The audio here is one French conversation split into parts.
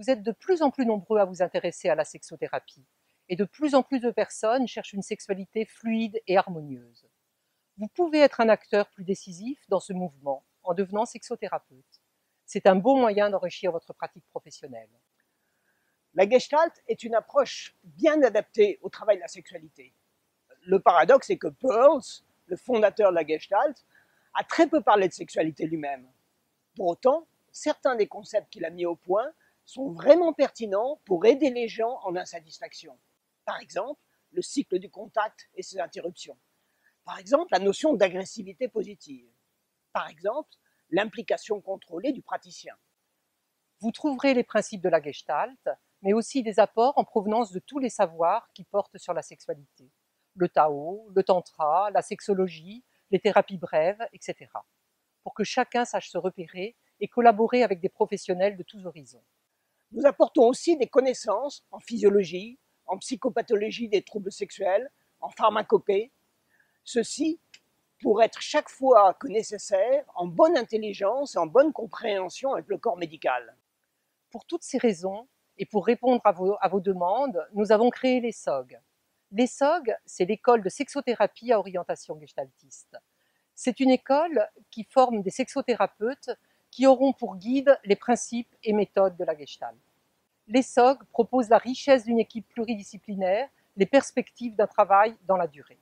Vous êtes de plus en plus nombreux à vous intéresser à la sexothérapie et de plus en plus de personnes cherchent une sexualité fluide et harmonieuse. Vous pouvez être un acteur plus décisif dans ce mouvement en devenant sexothérapeute. C'est un beau moyen d'enrichir votre pratique professionnelle. La Gestalt est une approche bien adaptée au travail de la sexualité. Le paradoxe est que Pearls, le fondateur de la Gestalt, a très peu parlé de sexualité lui-même. Pour autant, certains des concepts qu'il a mis au point sont vraiment pertinents pour aider les gens en insatisfaction. Par exemple, le cycle du contact et ses interruptions. Par exemple, la notion d'agressivité positive. Par exemple, l'implication contrôlée du praticien. Vous trouverez les principes de la Gestalt, mais aussi des apports en provenance de tous les savoirs qui portent sur la sexualité. Le Tao, le Tantra, la sexologie, les thérapies brèves, etc. Pour que chacun sache se repérer et collaborer avec des professionnels de tous horizons. Nous apportons aussi des connaissances en physiologie, en psychopathologie des troubles sexuels, en pharmacopée. Ceci pour être chaque fois que nécessaire en bonne intelligence et en bonne compréhension avec le corps médical. Pour toutes ces raisons, et pour répondre à vos demandes, nous avons créé l'ESOG. L'ESOG, c'est l'école de sexothérapie à orientation gestaltiste. C'est une école qui forme des sexothérapeutes qui auront pour guide les principes et méthodes de la Gestalt. L'ESOG propose la richesse d'une équipe pluridisciplinaire, les perspectives d'un travail dans la durée.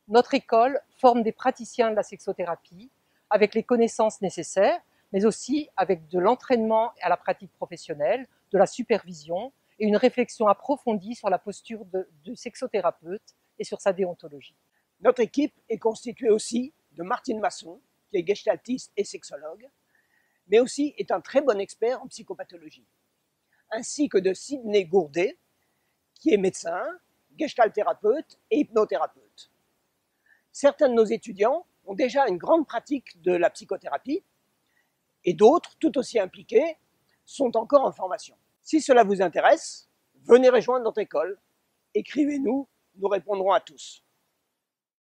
Notre école forme des praticiens de la sexothérapie avec les connaissances nécessaires, mais aussi avec de l'entraînement à la pratique professionnelle, de la supervision et une réflexion approfondie sur la posture de sexothérapeute et sur sa déontologie. Notre équipe est constituée aussi de Martine Masson, qui est gestaltiste et sexologue, mais aussi est un très bon expert en psychopathologie, ainsi que de Sidney Gourdet, qui est médecin, gestalthérapeute et hypnothérapeute. Certains de nos étudiants ont déjà une grande pratique de la psychothérapie et d'autres, tout aussi impliqués, sont encore en formation. Si cela vous intéresse, venez rejoindre notre école, écrivez-nous, nous répondrons à tous.